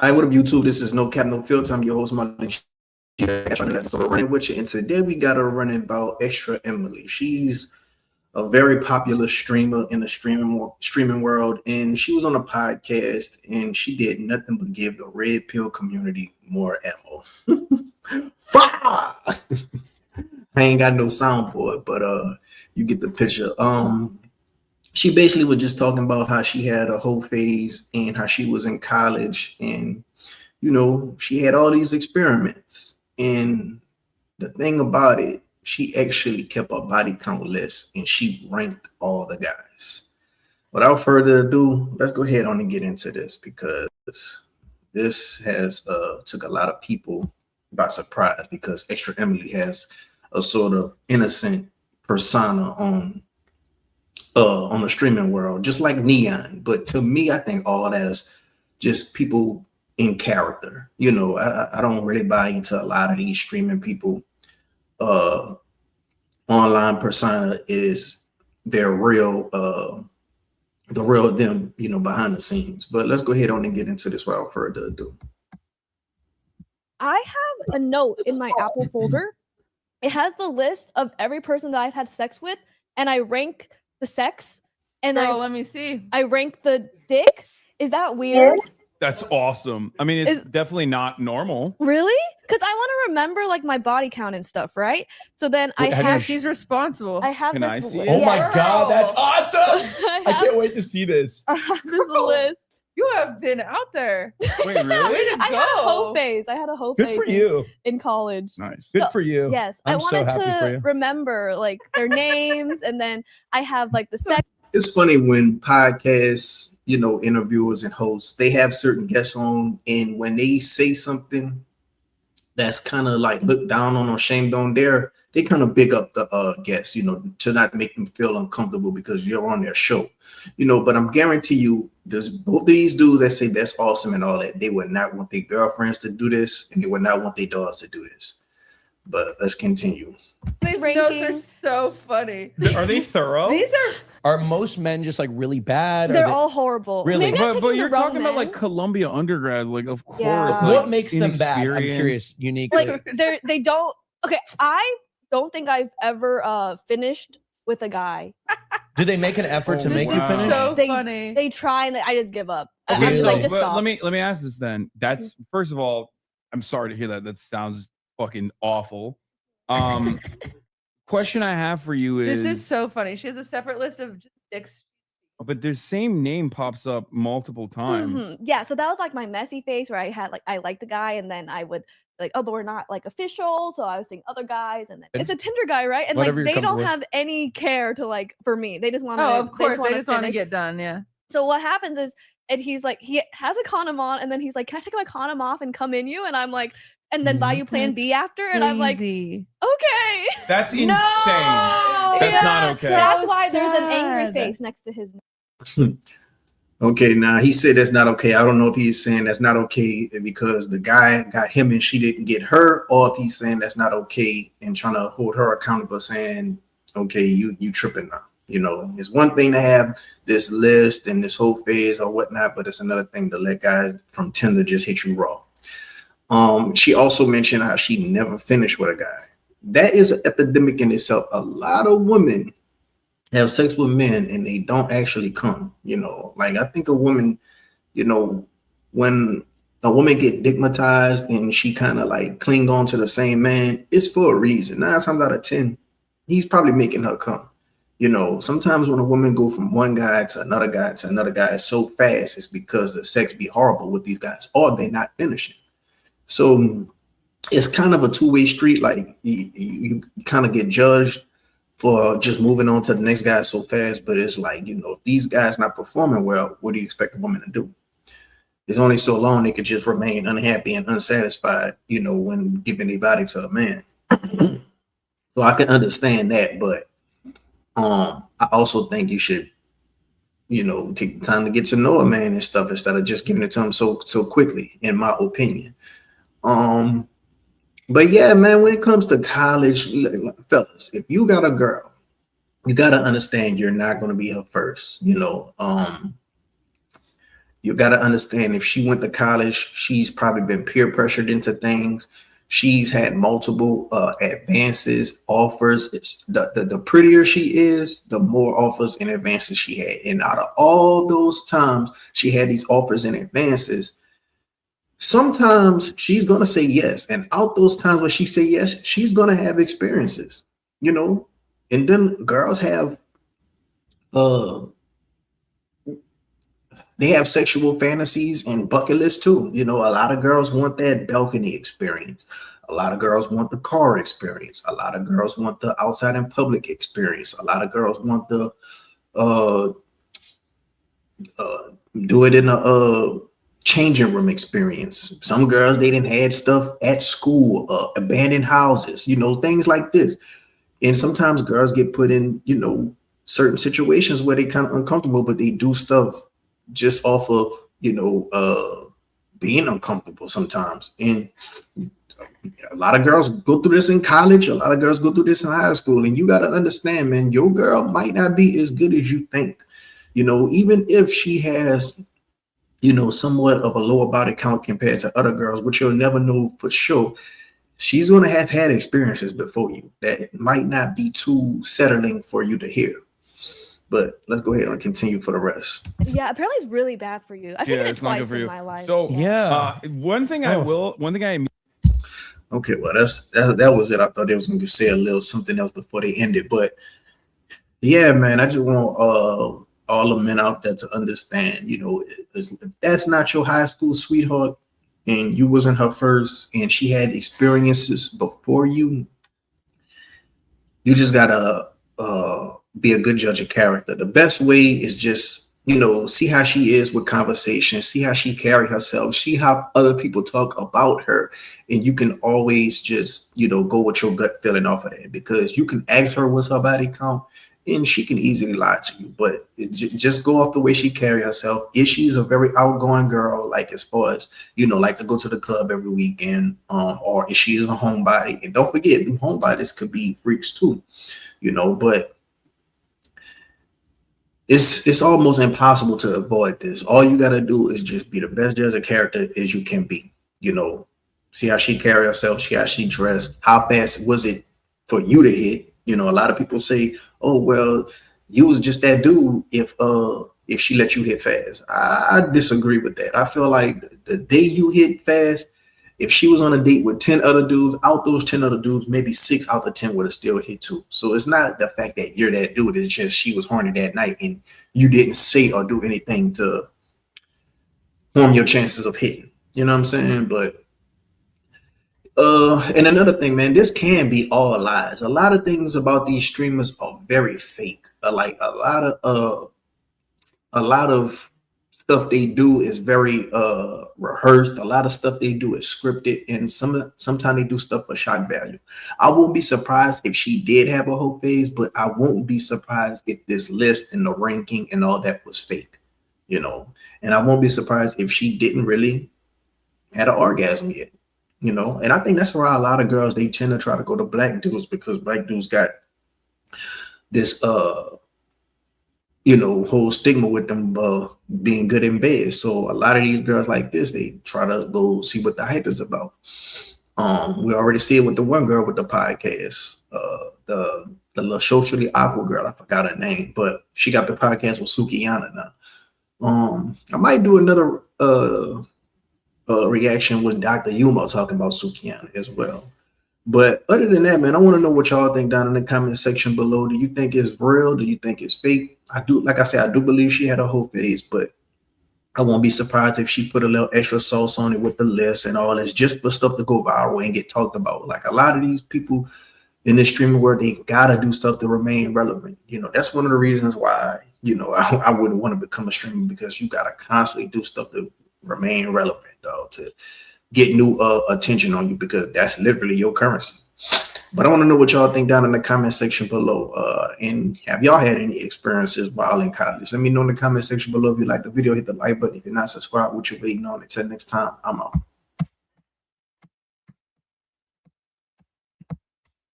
Hi, what up, YouTube? This is No Cap, No Filter. I'm your host, Martin. So we're running with you, and today we got to run about Extra Emily. She's a very popular streamer in the streaming world, and she was on a podcast, and she did nothing but give the red pill community more ammo. Fire! I ain't got no soundboard, but you get the picture. She basically was just talking about how she had a whole phase and how she was in college, and she had all these experiments. And the thing about it, she actually kept a body count list and she ranked all the guys. Without further ado, let's go ahead on and get into this, because this has took a lot of people by surprise, because Extra Emily has a sort of innocent persona on the streaming world, just like Neon. But to me, I think all that is just people in character. I don't really buy into a lot of these streaming people. Online persona is their real the real them, behind the scenes. But let's go ahead on and get into this without further ado. I have a note in my Apple folder. It has the list of every person that I've had sex with, and I rank the sex, and let me see. I rank the dick. Is that weird? That's awesome. I mean, it's definitely not normal. Really? Because I want to remember like my body count and stuff, right? So then she's responsible. I have Can this I see list. it? Oh my God, that's awesome! I can't wait to see this. I have this list. You have been out there. Wait, really? I had a hoe phase. I had a hoe Good phase for you. in college. Nice. Good for you. Yes, I'm I so wanted happy for to you. remember like their names, and then I have like the sex. It's funny when podcasts, interviewers and hosts, they have certain guests on, and when they say something that's kind of like looked down on or shamed on, they kind of big up the guests, to not make them feel uncomfortable because you're on their show, But I'm guarantee you, there's both of these dudes that say that's awesome and all that, they would not want their girlfriends to do this, and they would not want their dogs to do this. But let's continue. These notes are so funny. Are they thorough? These Are most men just like really bad? They're all horrible. Really? Maybe I'm But picking you're the wrong talking about like men. Columbia undergrads, like of course. Yeah. Like, What makes them bad? I'm inexperienced. curious. Uniquely. Like they don't. Okay, I don't think I've ever finished with a guy. Do they make an effort to Oh, make this you is wow. finish? so They- funny. They try and I just give up. Okay, I'm so- like, just but stop. let me ask this then. That's first of all, I'm sorry to hear that. That sounds fucking awful. Question I have for you is This is so funny. She has a separate list of just dicks. but the same name pops up multiple times. Mhm. Yeah, so that was like my messy phase where I had like I liked the guy, and then I would like, oh, but we're not like official, so I was seeing other guys, and then it's a Tinder guy, right? And like Whatever you're they don't comfortable with. have any care to like for me. They just want to. Oh, of course. They just want to finish. get done. Yeah. So what happens is, and he's like, he has a condom on, and then he's like, "Can I take my condom off and come in you?" And I'm like, and then buy you Plan B after, and I'm like, Crazy. okay. That's insane. No! That's not Yeah, okay. That's So why there's an angry sad. face next to his name. Okay, now he said that's not okay. I don't know if he's saying that's not okay because the guy got him and she didn't get her, or if he's saying that's not okay and trying to hold her accountable, saying, okay, you tripping now. It's one thing to have this list and this whole phase or whatnot, but it's another thing to let guys from Tinder just hit you raw. She also mentioned how she never finished with a guy. That is an epidemic in itself. A lot of women have sex with men and they don't actually come. Like I think a woman, when a woman get stigmatized and she kind of like cling on to the same man, it's for a reason. 9 times out of 10, he's probably making her come. Sometimes when a woman go from one guy to another guy so fast, it's because the sex be horrible with these guys or they're not finishing. So it's kind of a two-way street. Like you kind of get judged for just moving on to the next guy so fast, but it's like, if these guys not performing well, what do you expect a woman to do? It's only so long they could just remain unhappy and unsatisfied, when giving their body to a man. So I can understand that, but I also think you should, take the time to get to know a man and stuff instead of just giving it to him so quickly, in my opinion. But yeah, man, when it comes to college, fellas, if you got a girl, you got to understand you're not going to be her first. You got to understand, if she went to college, she's probably been peer pressured into things. She's had multiple advances, offers. It's the prettier she is, the more offers and advances she had. And out of all those times she had these offers and advances, sometimes she's going to say yes. And out those times when she say yes, she's going to have experiences, you know. And then girls have they have sexual fantasies and bucket lists too. You know, a lot of girls want that balcony experience. A lot of girls want the car experience. A lot of girls want the outside in public experience. A lot of girls want the do it in a changing room experience. Some girls, they didn't had stuff at school, abandoned houses, you know, things like this. And sometimes girls get put in, you know, certain situations where they kind of uncomfortable, but they do stuff just off of, you know, being uncomfortable sometimes. And a lot of girls go through this in college. A lot of girls go through this in high school. And you got to understand, man, your girl might not be as good as you think. You know, even if she has, you know, somewhat of a lower body count compared to other girls, which you'll never know for sure, she's going to have had experiences before you that might not be too settling for you to hear. But let's go ahead and continue for the rest. Yeah, apparently it's really bad for you. I've taken it twice in my life. So yeah. One thing I okay, well that was it. I thought they was going to say a little something else before they ended, but yeah, man, I just want all the men out there to understand, you know, if that's not your high school sweetheart and you wasn't her first and she had experiences before you, you just gotta be a good judge of character. The best way is just, you know, see how she is with conversation, see how she carry herself, see how other people talk about her, and you can always just, you know, go with your gut feeling off of that, because you can ask her what's her body count and she can easily lie to you, but just go off the way she carry herself. If she's a very outgoing girl, like as far as, you know, like to go to the club every weekend, or if she is a homebody, and don't forget, homebodies could be freaks too, you know, but it's almost impossible to avoid this. All you got to do is just be the best judge of character as you can be, you know, see how she carry herself, see how she dressed, how fast was it for you to hit. You know, a lot of people say, oh, well, you was just that dude if she let you hit fast. I disagree with that. I feel like the day you hit fast, if she was on a date with 10 other dudes, out those 10 other dudes, maybe 6 out of 10 would have still hit too. So it's not the fact that you're that dude. It's just she was horny that night and you didn't say or do anything to harm your chances of hitting. You know what I'm saying? But and another thing, man, this can be all lies. A lot of things about these streamers are very fake. Like a lot of stuff they do is very rehearsed. A lot of stuff they do is scripted, and sometimes they do stuff for shock value. I won't be surprised if she did have a whole phase, but I won't be surprised if this list and the ranking and all that was fake, you know. And I won't be surprised if she didn't really had an orgasm yet. You know, and I think that's why a lot of girls, they tend to try to go to black dudes, because black dudes got this, you know, whole stigma with them being good in bed. So a lot of these girls like this, they try to go see what the hype is about. We already see it with the one girl with the podcast, the little socially awkward girl. I forgot her name, but she got the podcast with Sukiyana now. I might do another reaction with Dr. Yumo talking about Sukiyana as well. But other than that, man, I want to know what y'all think down in the comment section below. Do you think it's real? Do you think it's fake? I do, like I said, I do believe she had a whole phase, but I won't be surprised if she put a little extra sauce on it with the list and all this, just for stuff to go viral and get talked about. Like a lot of these people in this streaming world, they gotta do stuff to remain relevant. You know, that's one of the reasons why, you know, I wouldn't want to become a streamer, because you gotta constantly do stuff to remain relevant, dog, to get new attention on you, because that's literally your currency. But I want to know what y'all think down in the comment section below. And have y'all had any experiences while in college? Let me know in the comment section below. If you like the video, hit the like button. If you're not subscribed, what you waiting on? Until next time, I'm out.